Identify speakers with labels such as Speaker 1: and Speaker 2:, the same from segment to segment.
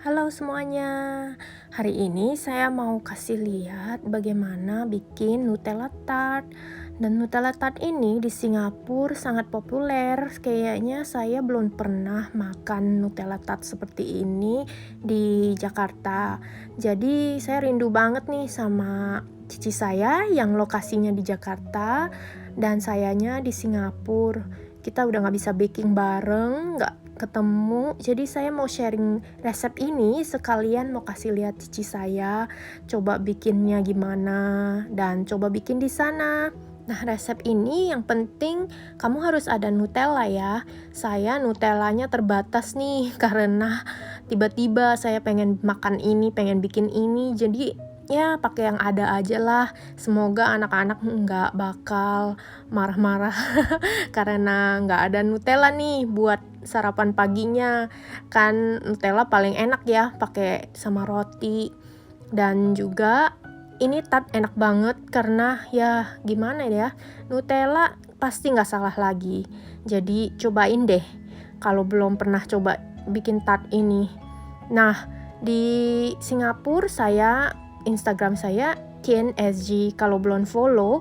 Speaker 1: Halo semuanya, hari ini saya mau kasih lihat bagaimana bikin Nutella Tart. Dan Nutella Tart ini di Singapura sangat populer. Kayaknya saya belum pernah makan Nutella Tart seperti ini di Jakarta. Jadi saya rindu banget nih sama cici saya yang lokasinya di Jakarta dan sayanya di Singapura. Kita udah nggak bisa baking bareng, nggak ketemu, jadi saya mau sharing resep ini sekalian mau kasih lihat cici saya coba bikinnya gimana dan coba bikin di sana. Nah, resep ini yang penting kamu harus ada Nutella ya. Saya Nutellanya terbatas nih karena tiba-tiba saya pengen makan ini, pengen bikin ini, jadi ya pakai yang ada aja lah. Semoga anak-anak nggak bakal marah-marah karena nggak ada Nutella nih buat sarapan paginya. Kan Nutella paling enak ya pakai sama roti. Dan juga ini tart enak banget karena ya gimana ya, Nutella pasti nggak salah lagi. Jadi cobain deh kalau belum pernah coba bikin tart ini. Nah, di Singapura Instagram saya TNSG. Kalau belum follow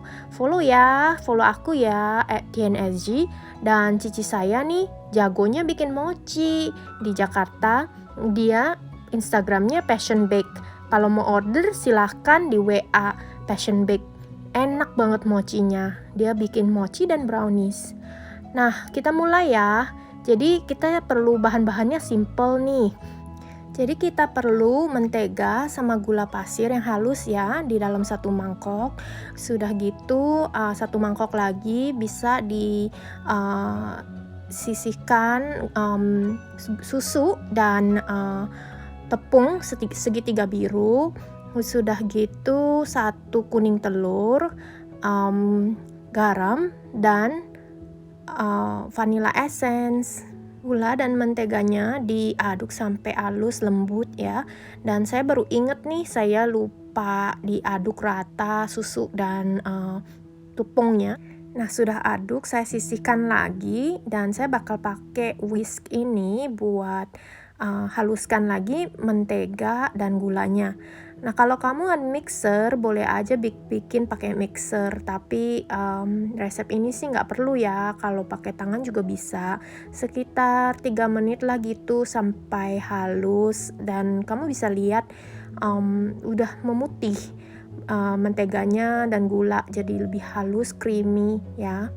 Speaker 1: ya, follow aku ya @TNSG. Dan cici saya nih jagonya bikin mochi di Jakarta. Dia Instagramnya Passion Bake. Kalau mau order silahkan di WA Passion Bake. Enak banget mochinya. Dia bikin mochi dan brownies. Nah, kita mulai ya. Jadi kita perlu bahan-bahannya simple nih. Jadi kita perlu mentega sama gula pasir yang halus ya di dalam satu mangkok. Sudah gitu satu mangkok lagi bisa disisihkan susu dan tepung segitiga biru. Sudah gitu satu kuning telur, garam dan vanilla essence. Gula dan menteganya diaduk sampai halus lembut ya. Dan saya baru inget nih, saya lupa diaduk rata susu dan tepungnya. Nah, sudah aduk, saya sisihkan lagi dan saya bakal pakai whisk ini buat haluskan lagi mentega dan gulanya. Nah, kalau kamu ada mixer, boleh aja bikin pakai mixer. Tapi resep ini sih nggak perlu ya. Kalau pakai tangan juga bisa. Sekitar 3 menit lah gitu sampai halus. Dan kamu bisa lihat udah memutih menteganya dan gula. Jadi lebih halus, creamy ya.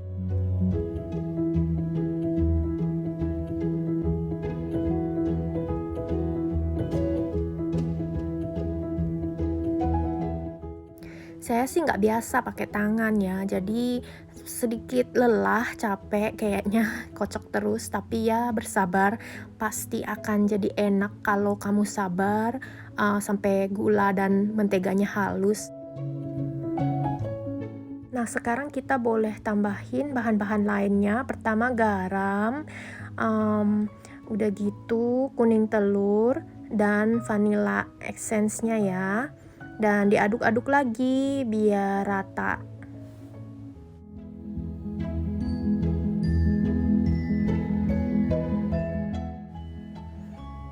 Speaker 1: Saya sih nggak biasa pakai tangan ya, jadi sedikit lelah, capek kayaknya kocok terus, tapi ya bersabar, pasti akan jadi enak kalau kamu sabar sampai gula dan menteganya halus. Nah, sekarang kita boleh tambahin bahan-bahan lainnya. Pertama garam, udah gitu kuning telur dan vanilla essence-nya ya. Dan diaduk-aduk lagi biar rata.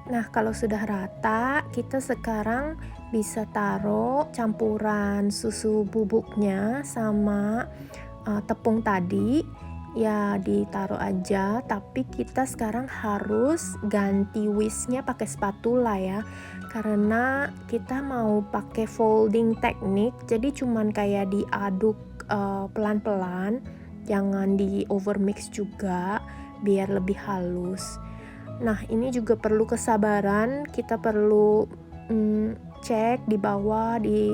Speaker 1: Nah, kalau sudah rata, kita sekarang bisa taruh campuran susu bubuknya sama tepung tadi. Ya, ditaruh aja, tapi kita sekarang harus ganti whisknya pakai spatula ya. Karena kita mau pakai folding teknik, jadi cuman kayak diaduk pelan-pelan, jangan di overmix juga biar lebih halus. Nah, ini juga perlu kesabaran, kita perlu cek di bawah, di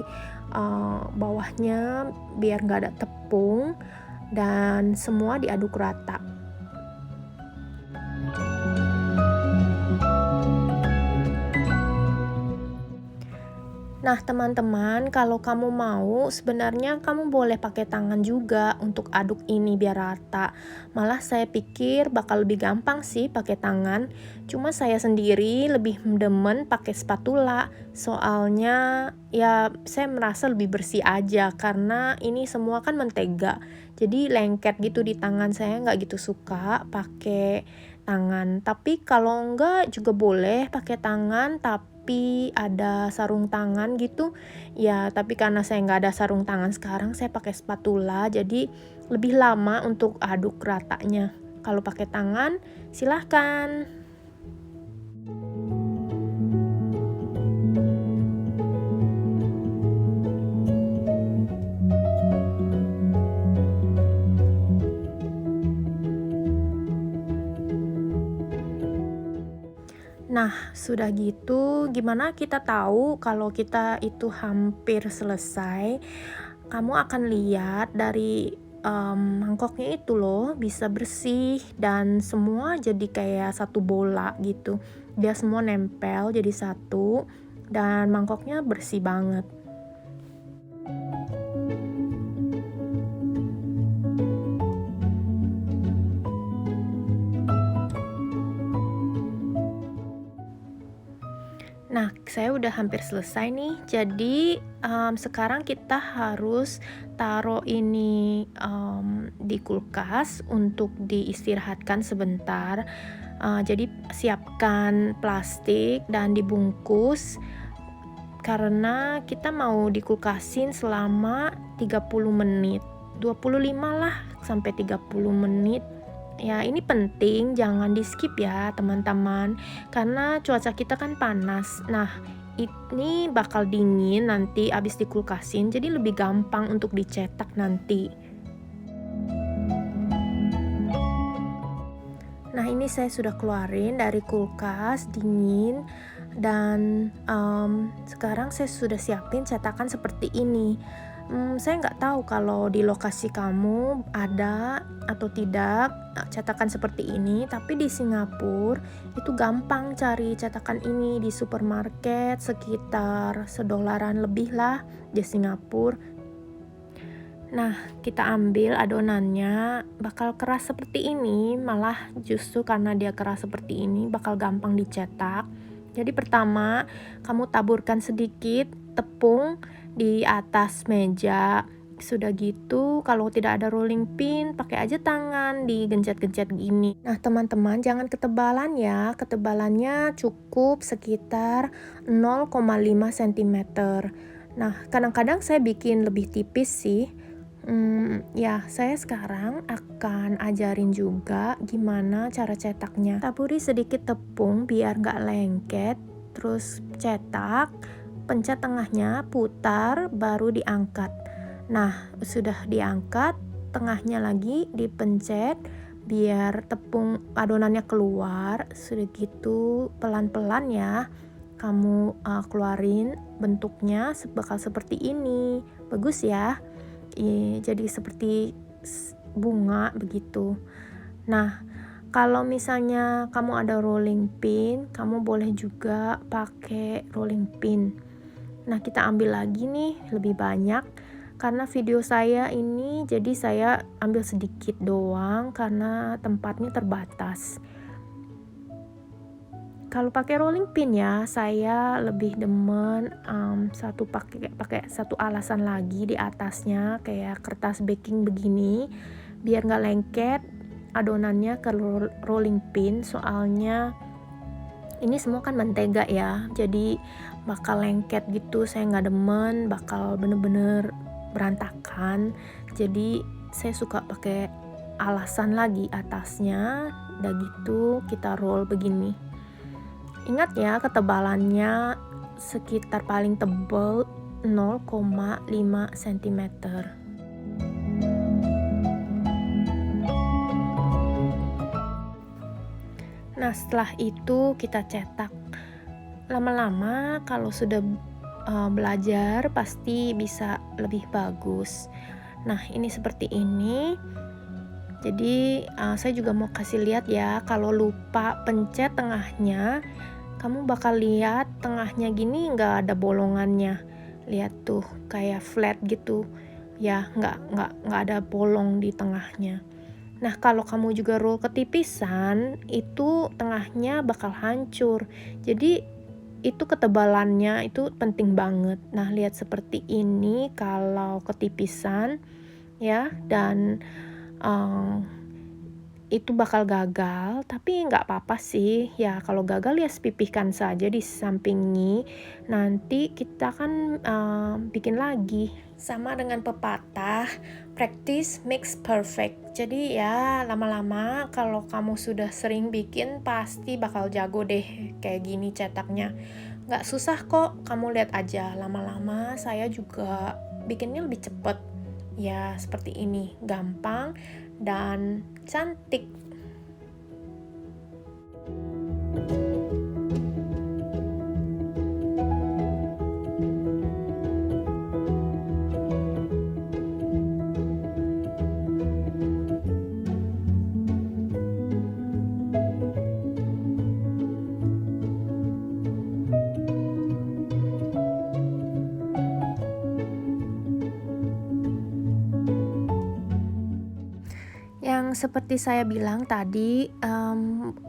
Speaker 1: bawahnya biar nggak ada tepung dan semua diaduk rata. Nah, teman-teman, kalau kamu mau, sebenarnya kamu boleh pakai tangan juga untuk aduk ini biar rata. Malah saya pikir bakal lebih gampang sih pakai tangan. Cuma saya sendiri lebih demen pakai spatula. Soalnya ya saya merasa lebih bersih aja karena ini semua kan mentega. Jadi lengket gitu di tangan, saya nggak gitu suka pakai tangan. Tapi kalau enggak juga boleh pakai tangan tapi ada sarung tangan gitu. Ya, tapi karena saya nggak ada sarung tangan sekarang, saya pakai spatula, jadi lebih lama untuk aduk ratanya. Kalau pakai tangan, silahkan. Nah, sudah gitu, gimana kita tahu kalau kita itu hampir selesai? Kamu akan lihat dari mangkoknya itu loh bisa bersih dan semua jadi kayak satu bola gitu. Dia semua nempel jadi satu dan mangkoknya bersih banget. Nah, saya udah hampir selesai nih. Jadi, sekarang kita harus taruh ini, di kulkas untuk diistirahatkan sebentar. Jadi siapkan plastik dan dibungkus, karena kita mau dikulkasin selama 30 menit, 25 lah sampai 30 menit. Ya, ini penting, jangan di-skip ya teman-teman, karena cuaca kita kan panas. Nah, ini bakal dingin nanti abis dikulkasin, jadi lebih gampang untuk dicetak nanti. Nah, ini saya sudah keluarin dari kulkas, dingin, dan sekarang saya sudah siapin cetakan seperti ini. Saya nggak tahu kalau di lokasi kamu ada atau tidak cetakan seperti ini, tapi di Singapura itu gampang cari cetakan ini di supermarket, sekitar $1 lebih lah di Singapura. Nah, kita ambil adonannya, bakal keras seperti ini, malah justru karena dia keras seperti ini bakal gampang dicetak. Jadi pertama, kamu taburkan sedikit tepung di atas meja. Sudah gitu, kalau tidak ada rolling pin, pakai aja tangan digencet-gencet gini. Nah, teman-teman, jangan ketebalan ya. Ketebalannya cukup sekitar 0,5 cm. Nah, kadang-kadang saya bikin lebih tipis sih. Ya, saya sekarang akan ajarin juga gimana cara cetaknya. Taburi sedikit tepung biar nggak lengket, terus cetak, pencet tengahnya, putar, baru diangkat. Nah, sudah diangkat, tengahnya lagi dipencet biar tepung adonannya keluar. Sudah gitu, pelan-pelan ya. Kamu keluarin bentuknya bakal seperti ini. Bagus ya. Jadi seperti bunga begitu. Nah, kalau misalnya kamu ada rolling pin, kamu boleh juga pakai rolling pin. Nah, kita ambil lagi nih lebih banyak karena video saya ini, jadi saya ambil sedikit doang karena tempatnya terbatas. Kalau pakai rolling pin ya, saya lebih demen pakai satu alasan lagi di atasnya kayak kertas baking begini, biar nggak lengket adonannya ke rolling pin. Soalnya ini semua kan mentega ya, jadi bakal lengket gitu. Saya nggak demen, bakal bener-bener berantakan. Jadi saya suka pakai alasan lagi atasnya. Udah gitu kita roll begini. Ingat ya, ketebalannya sekitar paling tebal 0,5 cm. Nah, setelah itu kita cetak. Lama-lama kalau sudah belajar pasti bisa lebih bagus. Nah, ini seperti ini. Jadi saya juga mau kasih lihat ya, kalau lupa pencet tengahnya, kamu bakal lihat tengahnya gini nggak ada bolongannya. Lihat tuh kayak flat gitu ya, nggak ada bolong di tengahnya. Nah, kalau kamu juga roll ketipisan, itu tengahnya bakal hancur. Jadi itu ketebalannya itu penting banget. Nah, lihat seperti ini kalau ketipisan ya, dan itu bakal gagal, tapi nggak apa-apa sih. Ya kalau gagal ya pipihkan saja di sampingi. Nanti kita kan bikin lagi. Sama dengan pepatah, practice makes perfect. Jadi ya lama-lama kalau kamu sudah sering bikin pasti bakal jago deh kayak gini cetaknya. Nggak susah kok, kamu lihat aja. Lama-lama saya juga bikinnya lebih cepet. Ya seperti ini, gampang dan cantik. Yang seperti saya bilang tadi,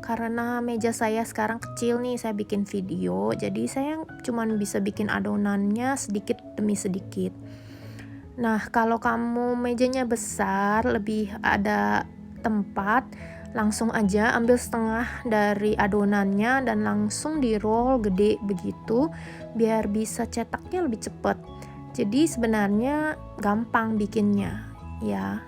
Speaker 1: karena meja saya sekarang kecil nih, saya bikin video, jadi saya cuman bisa bikin adonannya sedikit demi sedikit. Nah, kalau kamu mejanya besar, lebih ada tempat, langsung aja ambil setengah dari adonannya dan langsung di-roll gede begitu, biar bisa cetaknya lebih cepat. Jadi sebenarnya gampang bikinnya, ya.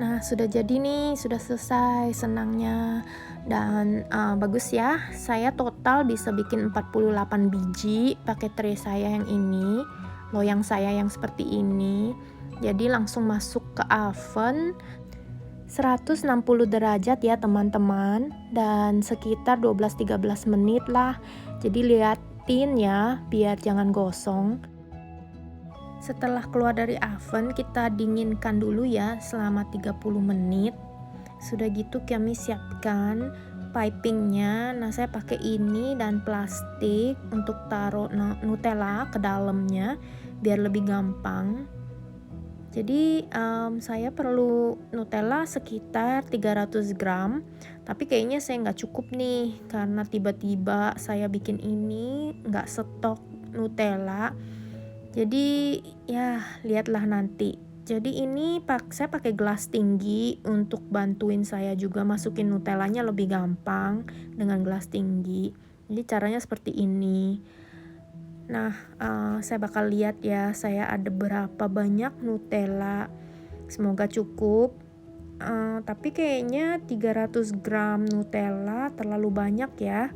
Speaker 1: Nah, sudah jadi nih, sudah selesai senangnya. Dan bagus ya, saya total bisa bikin 48 biji pakai tray saya yang ini, loyang saya yang seperti ini. Jadi langsung masuk ke oven 160 derajat ya teman-teman, dan sekitar 12-13 menit lah. Jadi liatin ya, biar jangan gosong. Setelah keluar dari oven, kita dinginkan dulu ya selama 30 menit. Sudah gitu kami siapkan pipingnya. Nah, saya pakai ini dan plastik untuk taruh Nutella ke dalamnya biar lebih gampang. Jadi saya perlu Nutella sekitar 300 gram, tapi kayaknya saya nggak cukup nih karena tiba-tiba saya bikin ini nggak stok Nutella. Jadi ya lihatlah nanti. Jadi ini saya pakai gelas tinggi untuk bantuin saya juga masukin Nutellanya lebih gampang dengan gelas tinggi. Jadi caranya seperti ini. Nah, saya bakal lihat ya, saya ada berapa banyak Nutella. Semoga cukup. Tapi kayaknya 300 gram Nutella terlalu banyak ya.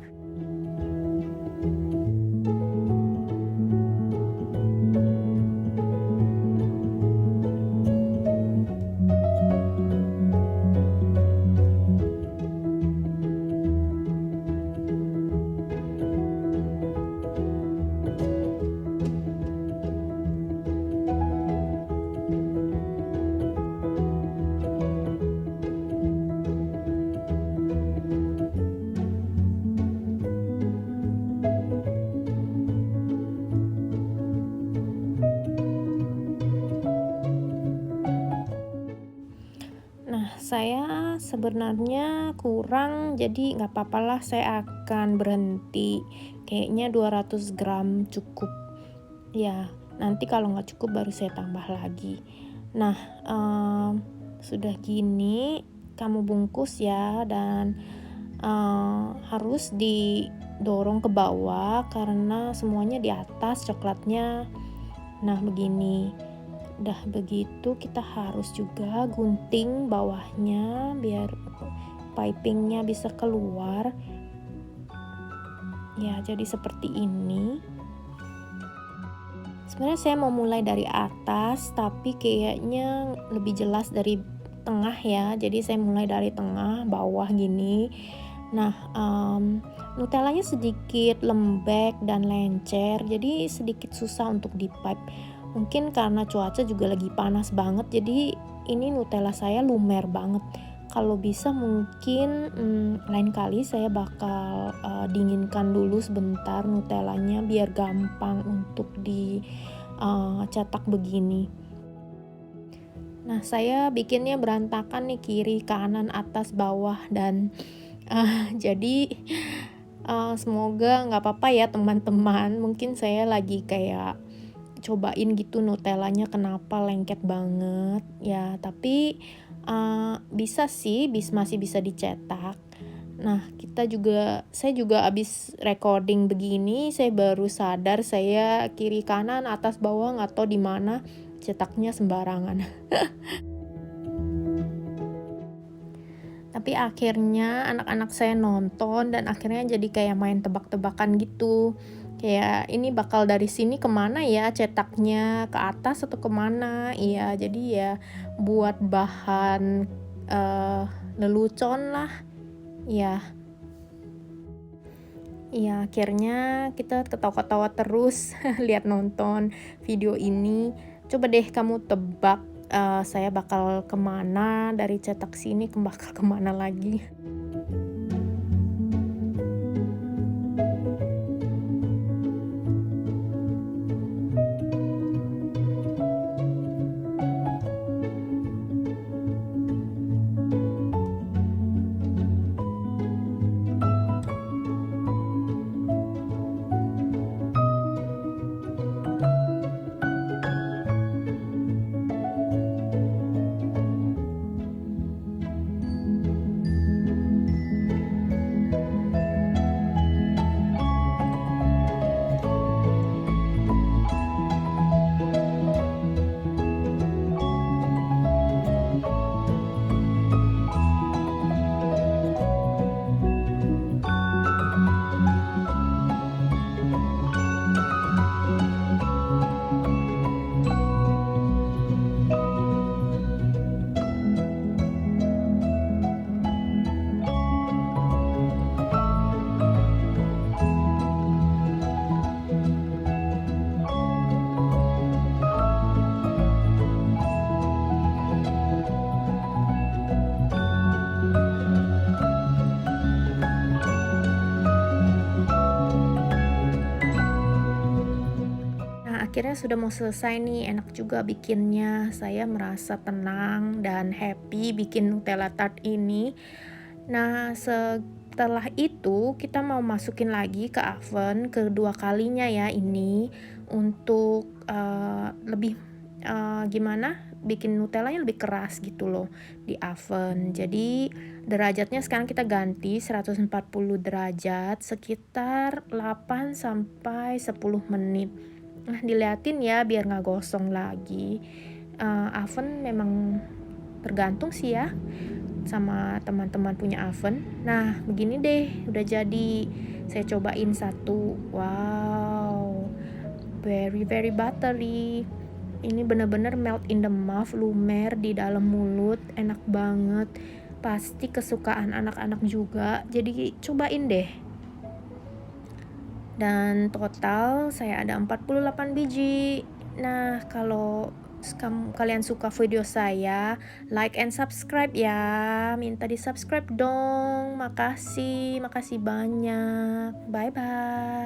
Speaker 1: Nah, saya sebenarnya kurang, jadi nggak apa-apalah, saya akan berhenti. Kayaknya 200 gram cukup. Ya, nanti kalau nggak cukup baru saya tambah lagi. Nah, sudah gini, kamu bungkus ya, dan harus didorong ke bawah karena semuanya di atas coklatnya. Nah, begini. Udah begitu kita harus juga gunting bawahnya biar pipingnya bisa keluar. Ya, jadi seperti ini. Sebenarnya saya mau mulai dari atas, tapi kayaknya lebih jelas dari tengah ya. Jadi saya mulai dari tengah, bawah gini. Nah, Nutellanya sedikit lembek dan lencer, jadi sedikit susah untuk dipipe. Mungkin karena cuaca juga lagi panas banget, jadi ini Nutella saya lumer banget. Kalau bisa mungkin lain kali saya bakal dinginkan dulu sebentar Nutellanya biar gampang untuk dicetak begini. Nah, saya bikinnya berantakan nih, kiri, kanan, atas, bawah, dan jadi semoga nggak apa-apa ya teman-teman. Mungkin saya lagi kayak cobain gitu Nutellanya kenapa lengket banget ya, tapi bisa sih, masih bisa dicetak. Nah, saya juga abis recording begini, saya baru sadar saya kiri kanan atas bawah nggak tahu di mana, cetaknya sembarangan. Tapi akhirnya anak-anak saya nonton dan akhirnya jadi kayak main tebak-tebakan gitu. Kayak ini bakal dari sini kemana ya cetaknya, ke atas atau kemana? Iya, jadi ya buat bahan lelucon lah. Iya. Iya, akhirnya kita ketawa-ketawa terus lihat nonton video ini. Coba deh kamu tebak saya bakal kemana dari cetak sini bakal kemana lagi. Akhirnya sudah mau selesai nih, enak juga bikinnya. Saya merasa tenang dan happy bikin Nutella tart ini. Nah, setelah itu kita mau masukin lagi ke oven kedua kalinya ya ini untuk lebih gimana? bikin Nutellanya lebih keras gitu loh di oven. Jadi derajatnya sekarang kita ganti 140 derajat sekitar 8 sampai 10 menit. Nah, diliatin ya biar nggak gosong lagi. Oven memang tergantung sih ya sama teman-teman punya oven. Nah, begini deh, udah jadi. Saya cobain satu. Wow, very very buttery. Ini bener-bener melt in the mouth, lumer di dalam mulut, enak banget. Pasti kesukaan anak-anak juga. Jadi cobain deh. Dan total saya ada 48 biji. Nah, kalau kalian suka video saya, like and subscribe ya. Minta di-subscribe dong. Makasih banyak. Bye-bye.